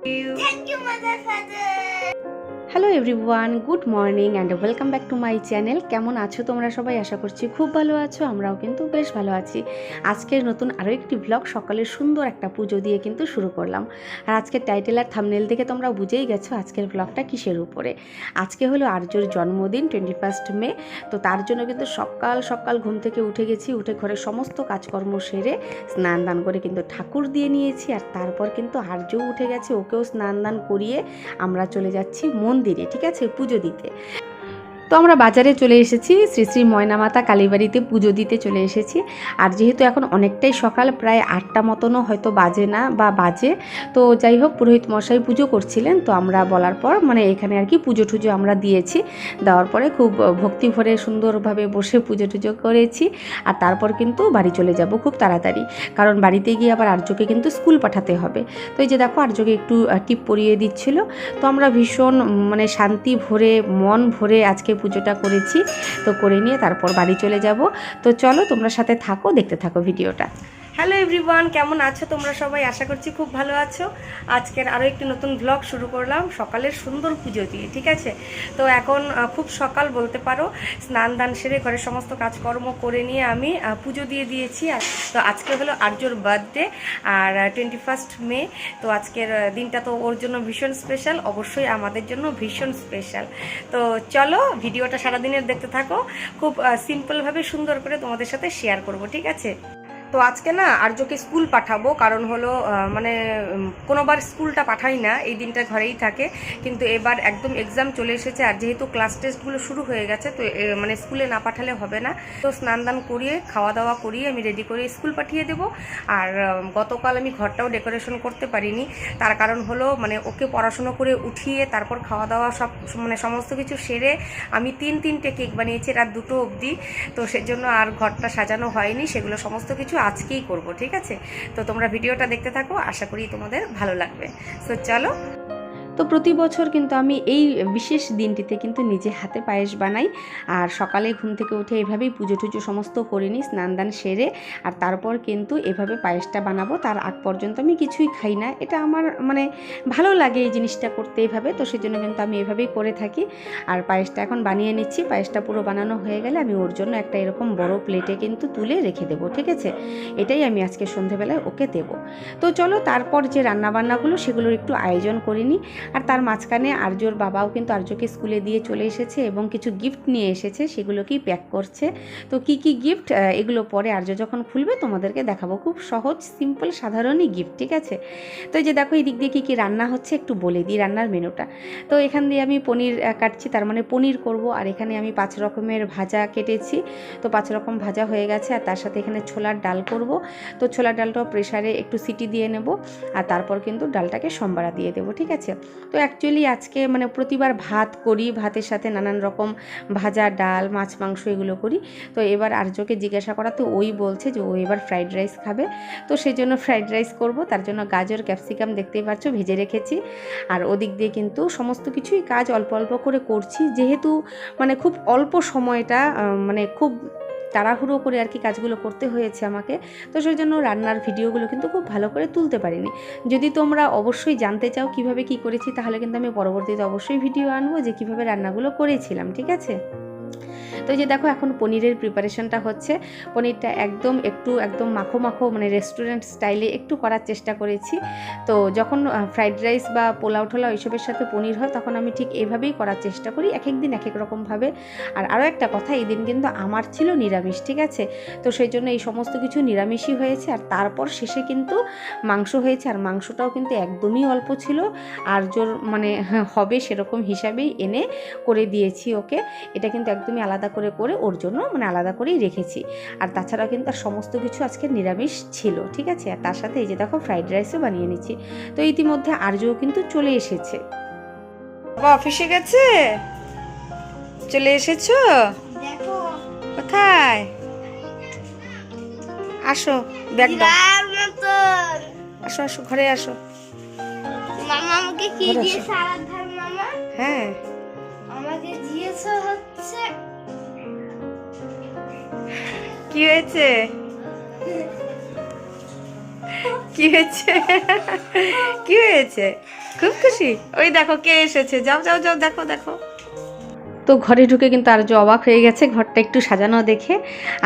Thank you, mother, father. Hello everyone, good morning and welcome back to my channel. কেমন আছো তোমরা সবাই? আশা করছি খুব ভালো আছো, আমরাও কিন্তু বেশ ভালো আছি। আজকের নতুন আরও একটি ব্লগ সকালের সুন্দর একটা পুজো দিয়ে কিন্তু শুরু করলাম। আর আজকের টাইটেল আর থাম্বনেল দেখে তোমরা বুঝেই গেছো আজকের ব্লগটা কিসের উপরে। আজকে হলো আর্যর জন্মদিন, 21 মে। তো তার জন্য কিন্তু সকাল সকাল ঘুম থেকে উঠে গেছি, উঠে ঘরে সমস্ত কাজকর্ম সেরে স্নান দান করে কিন্তু ঠাকুর দিয়ে নিয়েছি। আর তারপর কিন্তু আর্যও উঠে গেছে, ওকেও স্নান দান করিয়ে আমরা চলে যাচ্ছি মন্দিরে, ঠিক আছে, পুজো দিতে। তো আমরা বাজারে চলে এসেছি, শ্রী শ্রী ময়নামাতা কালীবাড়িতে পুজো দিতে চলে এসেছি। আর যেহেতু এখন অনেকটাই সকাল, প্রায় 8টা মতনও হয়তো বাজে না বা বাজে, তো যাই হোক পুরোহিত মশাই পুজো করছিলেন। তো আমরা বলার পর মানে এখানে আর কি পুজো টুজো আমরা দিয়েছি, দেওয়ার পরে খুব ভক্তি ভরে সুন্দরভাবে বসে পুজো টুজো করেছি। আর তারপর কিন্তু বাড়ি চলে যাব খুব তাড়াতাড়ি, কারণ বাড়িতে গিয়ে আবার আর্যকে কিন্তু স্কুল পাঠাতে হবে। তো এই যে দেখো আর্যকে একটু টিপ পরিয়ে দিচ্ছিল। তো আমরা ভীষণ মানে শান্তি ভরে মন ভরে আজকে পুজোটা করেছি। তো করে নিয়ে তারপর বাড়ি চলে যাব। তো চলো তোমরা সাথে থাকো, দেখতে থাকো ভিডিওটা। হ্যালো এভরিওয়ান, কেমন আছো তোমরা সবাই? আশা করছি খুব ভালো আছো। আজকের আরও একটি নতুন ব্লগ শুরু করলাম সকালের সুন্দর পুজো দিয়ে, ঠিক আছে। তো এখন খুব সকাল বলতে পারো, স্নান দান সেরে ঘরের সমস্ত কাজকর্ম করে নিয়ে আমি পুজো দিয়ে দিয়েছি। তো আজকে হলো আর্যর বার্থডে, আর 21 মে। তো আজকের দিনটা তো ওর জন্য ভীষণ স্পেশাল, অবশ্যই আমাদের জন্য ভীষণ স্পেশাল। তো চলো ভিডিওটা সারাদিনের দেখতে থাকো, খুব সিম্পলভাবে সুন্দর করে তোমাদের সাথে শেয়ার করব, ঠিক আছে। তো আজকে না আর্যকে স্কুল পাঠাবো, কারণ হলো মানে কোনোবার স্কুলটা পাঠাই না, এই দিনটা ঘরেই থাকে। কিন্তু এবার একদম এক্সাম চলে এসেছে, আর যেহেতু ক্লাস টেস্টগুলো শুরু হয়ে গেছে, তো মানে স্কুলে না পাঠালে হবে না। তো স্নান দান করিয়ে খাওয়া দাওয়া করিয়ে আমি রেডি করে স্কুল পাঠিয়ে দেবো। আর গতকাল আমি ঘরটাও ডেকোরেশন করতে পারিনি, তার কারণ হলো মানে ওকে পড়াশুনো করে উঠিয়ে তারপর খাওয়া দাওয়া সব মানে সমস্ত কিছু সেরে আমি তিনটে কেক বানিয়েছি রাত 2টো অবধি। তো সেজন্য আর ঘরটা সাজানো হয়নি, সেগুলো সমস্ত কিছু আজকেই করব, ঠিক আছে। তো তোমরা ভিডিওটা দেখতে থাকো, আশা করি তোমাদের ভালো লাগবে। তো চলো। তো প্রতি বছর কিন্তু আমি এই বিশেষ দিনটিতে কিন্তু নিজে হাতে পায়েস বানাই। আর সকালে ঘুম থেকে উঠে এভাবেই পুজো টুজো সমস্ত করে নিই, স্নান দান সেরে। আর তারপর কিন্তু এভাবে পায়েসটা বানাবো, তার আগ পর্যন্ত আমি কিছুই খাই না। এটা আমার মানে ভালো লাগে এই জিনিসটা করতে এভাবে, তো সেই জন্য কিন্তু আমি এভাবেই করে থাকি। আর পায়েসটা এখন বানিয়ে নিচ্ছি, পায়েসটা পুরো বানানো হয়ে গেলে আমি ওর জন্য একটা এরকম বড় প্লেটে কিন্তু তুলে রেখে দেবো, ঠিক আছে। এটাই আমি আজকে সন্ধেবেলায় ওকে দেবো। তো চলো তারপর যে রান্নাবান্নাগুলো সেগুলোর একটু আয়োজন করে নিই। আর তার মাঝখানে আর্যর বাবাও কিন্তু আর্যকে স্কুলে দিয়ে চলে এসেছে এবং কিছু গিফট নিয়ে এসেছে, সেগুলোকেই প্যাক করছে। তো কি কি গিফট এগুলো পরে আর্য যখন খুলবে তোমাদেরকে দেখাবো। খুব সহজ সিম্পল সাধারণই গিফট, ঠিক আছে। তো এই যে দেখো এই দিক দিয়ে কী কী রান্না হচ্ছে একটু বলে দিই রান্নার মেনুটা। তো এখান দিয়ে আমি পনির কাটছি, তার মানে পনির করব। আর এখানে আমি 5 রকমের ভাজা কেটেছি, তো 5 রকম ভাজা হয়ে গেছে। আর তার সাথে এখানে ছোলার ডাল করব। তো ছোলার ডালটাও প্রেসারে একটু সিটি দিয়ে নেব, আর তারপর কিন্তু ডালটাকে সম্বারা দিয়ে দেবো, ঠিক আছে। তো অ্যাকচুয়ালি আজকে মানে প্রতিবার ভাত করি, ভাতের সাথে নানান রকম ভাজা, ডাল, মাছ, মাংস এগুলো করি। তো এবার আর্যকে জিজ্ঞাসা করা, তো ওই বলছে যে ও এবার ফ্রাইড রাইস খাবে। তো সেই জন্য ফ্রাইড রাইস করব, তার জন্য গাজর ক্যাপসিকাম দেখতেই পাচ্ছ ভেজে রেখেছি। আর ওদিক দিয়ে কিন্তু সমস্ত কিছুই কাজ অল্প অল্প করে করছি, যেহেতু মানে খুব অল্প সময়টা মানে খুব তাড়াহুড়ো করে আর কি কাজগুলো করতে হয়েছে আমাকে। তো সেই জন্য রান্নার ভিডিওগুলো কিন্তু খুব ভালো করে তুলতে পারিনি। যদি তোমরা অবশ্যই জানতে চাও কিভাবে কি করেছি, তাহলে কিন্তু আমি পরবর্তীতে অবশ্যই ভিডিও আনবো যে কিভাবে রান্নাগুলো করেছিলাম, ঠিক আছে। তো এই যে দেখো এখন পনিরের প্রিপারেশনটা হচ্ছে। পনিরটা একদম মাখো মাখো মানে রেস্টুরেন্ট স্টাইলে একটু করার চেষ্টা করেছি। তো যখন ফ্রাইড রাইস বা পোলাও টোলাও এইসবের সাথে পনির হয়, তখন আমি ঠিক এভাবেই করার চেষ্টা করি, এক এক দিন এক এক রকমভাবে। আর আরও একটা কথা, এই দিন কিন্তু আমার ছিল নিরামিষ, ঠিক আছে। তো সেই জন্য এই সমস্ত কিছু নিরামিষই হয়েছে। আর তারপর শেষে কিন্তু মাংস হয়েছে, আর মাংসটাও কিন্তু একদমই অল্প ছিল, আর জোর মানে হবে সেরকম হিসাবেই এনে করে দিয়েছি ওকে। এটা কিন্তু একদমই আলাদা করে ওর জন্য মানে আলাদা করেই রেখেছি। আর তাছাড়া কিন্তু আর সমস্ত কিছু আজকে নিরামিষ ছিল, ঠিক আছে। আর তার সাথে এই যে দেখো ফ্রাইড রাইসও বানিয়ে নিচ্ছি। তো ইতিমধ্যে আর্যও কিন্তু চলে এসেছে। বাবা অফিসে গেছে, চলে এসেছো? দেখো কোথায়? আসো, ব্যাগ দাও। আসো আসো, ঘরে আসো। মামা আমাকে কি ঘরে আসো। দিয়েছে? আরাধ্যার মামা হ্যাঁ, আমাকে দিয়েছে হচ্ছে কি হয়েছে? কি হয়েছে? কি হয়েছে? খুব খুশি? ওই দেখো কে এসেছে, যাও যাও যাও, দেখো দেখো। তো ঘরে ঢুকে কিন্তু আর যে অবাক হয়ে গেছে ঘরটা একটু সাজানো দেখে।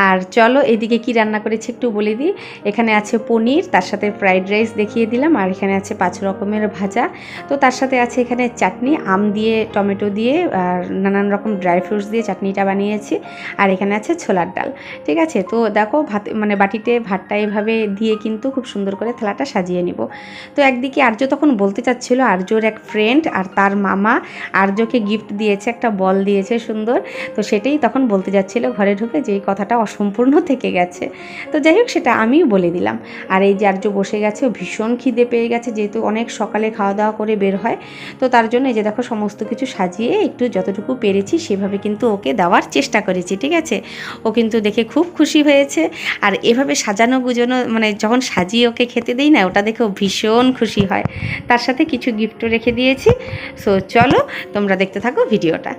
আর চলো এদিকে কি রান্না করেছি একটু বলে দিই। এখানে আছে পনির, তার সাথে ফ্রাইড রাইস দেখিয়ে দিলাম, আর এখানে আছে 5 রকমের ভাজা। তো তার সাথে আছে এখানে চাটনি, আম দিয়ে টমেটো দিয়ে আর নানান রকম ড্রাই ফ্রুটস দিয়ে চাটনিটা বানিয়েছি। আর এখানে আছে ছোলার ডাল। ঠিক আছে, তো দেখো ভাত মানে বাটিতে ভাতটা এভাবে দিয়ে কিন্তু খুব সুন্দর করে থালাটা সাজিয়ে নিব। তো একদিকে আর্য তখন বলতে চাচ্ছিল, আর্যর এক ফ্রেন্ড আর তার মামা আর্যকে গিফট দিয়েছে, একটা বল দিয়েছে সুন্দর। তো সেটাই তখন বলতে যাচ্ছিল ঘরে ঢুকে, যে এই কথাটা অসম্পূর্ণ থেকে গেছে। তো যাই হোক সেটা আমিও বলে দিলাম। আর এই যে আর্য বসে গেছে, ও ভীষণ খিদে পেয়ে গেছে, যেহেতু অনেক সকালে খাওয়া দাওয়া করে বের হয়। তো তার জন্য এই যে দেখো সমস্ত কিছু সাজিয়ে একটু যতটুকু পেরেছি সেভাবে কিন্তু ওকে দেওয়ার চেষ্টা করেছি। ঠিক আছে, ও কিন্তু দেখে খুব খুশি হয়েছে। আর এভাবে সাজানো গুজানো মানে যখন সাজিয়ে ওকে খেতে দিই না, ওটা দেখে ও ভীষণ খুশি হয়। তার সাথে কিছু গিফটও রেখে দিয়েছি। সো চলো তোমরা দেখতে থাকো ভিডিওটা।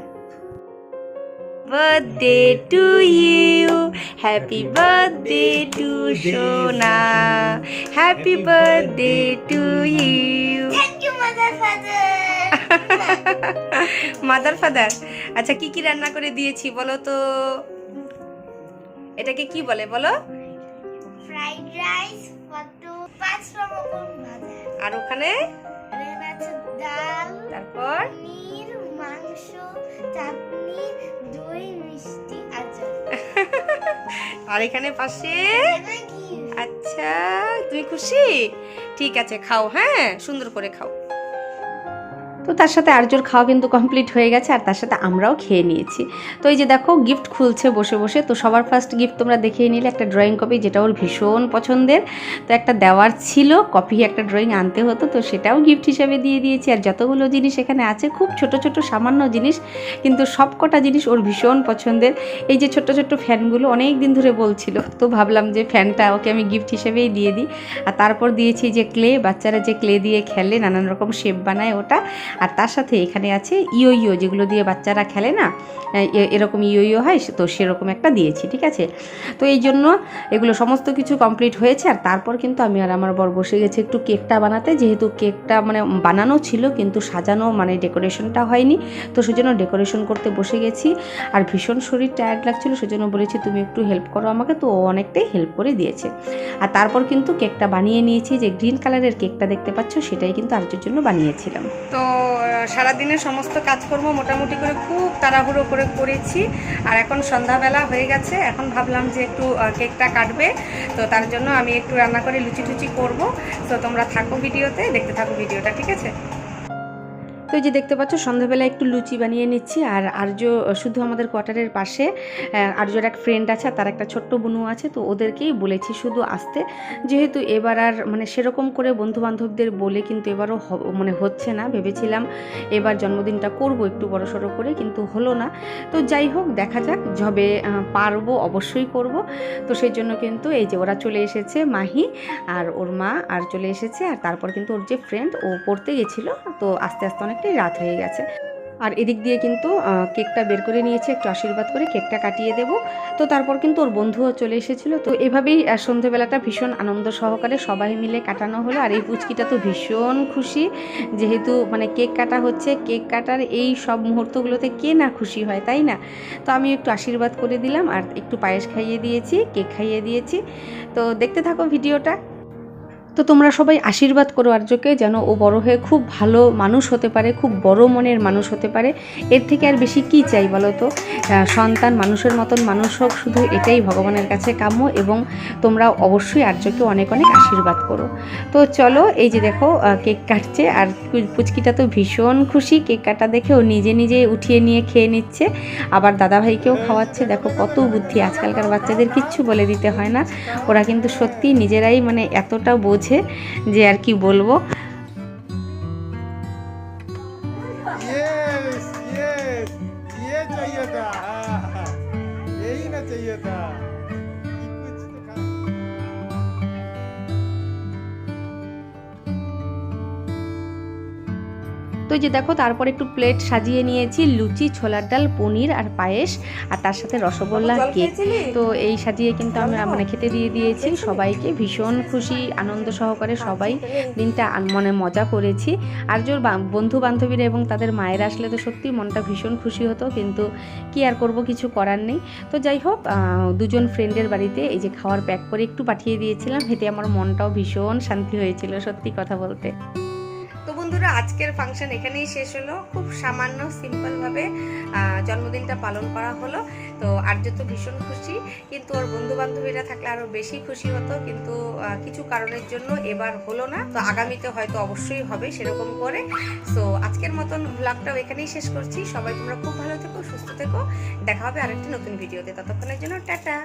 Birthday to you, happy birthday to Shona, happy birthday to you. Thank you, mother, father. Mother father. আচ্ছা কি কি রান্না করে দিয়েছি বলো তো, এটাকে কি বলে বলো? ফ্রাইড রাইস, পটো, 5 রকম ভাজা। আর ওখানে এখানে আছে ডাল, তারপর পনির, মাংস, চাটনি, দই, মিষ্টি, আচার। আর এখানে পাশে। এটা কি? আচ্ছা তুমি খুশি? ঠিক আছে খাও, হ্যাঁ সুন্দর করে খাও। তো তার সাথে আর্যর খাওয়া কিন্তু কমপ্লিট হয়ে গেছে, আর তার সাথে আমরাও খেয়ে নিয়েছি। তো এই যে দেখো গিফট খুলছে বসে বসে। তো সবার ফার্স্ট গিফট তোমরা দেখেই নিলে, একটা ড্রয়িং কপি, যেটা ওর ভীষণ পছন্দের। তো একটা দেওয়ার ছিল কপি, একটা ড্রয়িং আনতে হতো, তো সেটাও গিফট হিসেবে দিয়ে দিয়েছি। আর যতগুলো জিনিস এখানে আছে খুব ছোট ছোট সামান্য জিনিস, কিন্তু সব কটা জিনিস ওর ভীষণ পছন্দের। এই যে ছোট ছোট ফ্যানগুলো অনেক দিন ধরে বলছিল, তো ভাবলাম যে ফ্যানটা ওকে আমি গিফট হিসেবেই দিয়ে দিই। আর তারপর দিয়েছি যে ক্লে, বাচ্চারা যে ক্লে দিয়ে খেলে নানান রকম শেপ বানায় ওটা। আর তার সাথে এখানে আছে ইয়ো ইয়ো, যেগুলো দিয়ে বাচ্চারা খেলে না, এরকম ইয়ো ইয়ো হয়, তো সেরকম একটা দিয়েছি। ঠিক আছে, তো এই জন্য এগুলো সমস্ত কিছু কমপ্লিট হয়েছে। আর তারপর কিন্তু আমি আর আমার বর বসে গেছি একটু কেকটা বানাতে, যেহেতু কেকটা মানে বানানো ছিল কিন্তু সাজানো মানে ডেকোরেশনটা হয়নি, তো সেজন্য ডেকোরেশন করতে বসে গেছি। আর ভীষণ শরীর টায়ার্ড লাগছিলো, সেজন্য বলেছি তুমি একটু হেল্প করো আমাকে, তো ও অনেকটাই হেল্প করে দিয়েছে। আর তারপর কিন্তু কেকটা বানিয়ে নিয়েছি, যে গ্রিন কালারের কেকটা দেখতে পাচ্ছ সেটাই কিন্তু আর্যের জন্য বানিয়েছিলাম। তো সারাদিনের সমস্ত কাজকর্ম মোটামুটি করে খুব তাড়াহুড়ো করে করেছি। আর এখন সন্ধ্যাবেলা হয়ে গেছে, এখন ভাবলাম যে একটু কেকটা কাটবে, তো তার জন্য আমি একটু রান্না করে লুচি টুচি করবো। তো তোমরা থাকো ভিডিওতে, দেখতে থাকো ভিডিওটা, ঠিক আছে? তো এই যে দেখতে পাচ্ছ সন্ধ্যাবেলা একটু লুচি বানিয়ে নিচ্ছি। আর আর্য শুধু আমাদের কোয়ার্টারের পাশে আর্যর এক ফ্রেন্ড আছে, তার একটা ছোট্ট বোনও আছে, তো ওদেরকেই বলেছি শুধু আসতে, যেহেতু এবার আর মানে সেরকম করে বন্ধুবান্ধবদের বলে কিন্তু এবারও মানে হচ্ছে না। ভেবেছিলাম এবার জন্মদিনটা করব একটু বড়সড় করে, কিন্তু হলো না। তো যাই হোক দেখা যাক, যবে পারবো অবশ্যই করব। তো সেই জন্য কিন্তু এই যে ওরা চলে এসেছে, মাহি আর ওর মা আর চলে এসেছে। আর তারপর কিন্তু ওর যে ফ্রেন্ড, ও পড়তে গেছিলো, তো আস্তে আস্তে অনেকটাই রাত হয়ে গেছে। আর এদিক দিয়ে কিন্তু কেকটা বের করে নিয়েছে, একটু আশীর্বাদ করে কেকটা কাটিয়ে দেব। তো তারপর কিন্তু ওর বন্ধুও চলে এসেছিলো। তো এভাবেই সন্ধেবেলাটা ভীষণ আনন্দ সহকারে সবাই মিলে কাটানো হলো। আর এই পুচকিটা তো ভীষণ খুশি, যেহেতু মানে কেক কাটা হচ্ছে। কেক কাটার এই সব মুহূর্তগুলোতে কে না খুশি হয়, তাই না? তো আমি একটু আশীর্বাদ করে দিলাম, আর একটু পায়েস খাইয়ে দিয়েছি, কেক খাইয়ে দিয়েছি। তো দেখতে থাকো ভিডিওটা। তো তোমরা সবাই আশীর্বাদ করো আর্যকে, যেন ও বড় হয়ে খুব ভালো মানুষ হতে পারে, খুব বড় মনের মানুষ হতে পারে। এর থেকে আর বেশি কী চাই বলো তো? সন্তান মানুষের মতন মানুষ হোক, শুধু এটাই ভগবানের কাছে কাম্য। এবং তোমরা অবশ্যই আর্যকে অনেক অনেক আশীর্বাদ করো। তো চলো এই যে দেখো কেক কাটছে, আর পুচকিটা তো ভীষণ খুশি কেক কাটা দেখে, ও নিজে নিজে উঠিয়ে নিয়ে খেয়ে নিচ্ছে, আবার দাদাভাইকেও খাওয়াচ্ছে। দেখো কত বুদ্ধি, আজকালকার বাচ্চাদের কিচ্ছু বলে দিতে হয় না, ওরা কিন্তু সত্যি নিজেরাই মানে এতটা বোঝে যে আর কি বলবো। यस यस ये चाहिए था यही ना चाहिए था कुछ तो खा তো এই যে দেখো তারপর একটু প্লেট সাজিয়ে নিয়েছি লুচি, ছোলার ডাল, পনির আর পায়েস, আর তার সাথে রসগোল্লা, কেক। তো এই সাজিয়ে কিন্তু আমি মানে খেতে দিয়ে দিয়েছি সবাইকে। ভীষণ খুশি, আনন্দ সহকারে সবাই দিনটা মানে মজা করেছি। আর যে বন্ধু বান্ধবীরা এবং তাদের মায়েরা আসলে তো সত্যি মনটা ভীষণ খুশি হতো, কিন্তু কি আর করব, কিছু করার নেই। তো যাই হোক, দুজন ফ্রেন্ডের বাড়িতে এই যে খাওয়ার প্যাক করে একটু পাঠিয়ে দিয়েছিলাম, এতে আমার মনটাও ভীষণ শান্তি হয়েছিল সত্যি কথা বলতে। তো বন্ধুরা, আজকের ফাংশন এখানেই শেষ হলো। খুব সামান্য সিম্পলভাবে জন্মদিনটা পালন করা হলো। তো আর্য তো ভীষণ খুশি, কিন্তু ওর বন্ধু বান্ধবীরা থাকলে আরও বেশি খুশি হতো, কিন্তু কিছু কারণের জন্য এবার হলো না। তো আগামীতে হয়তো অবশ্যই হবে সেরকম করে। সো আজকের মতন ব্লগটাও এখানেই শেষ করছি। সবাই তোমরা খুব ভালো থেকো, সুস্থ থেকো। দেখা হবে আরেকটি নতুন ভিডিওতে। ততক্ষণের জন্য টাটা।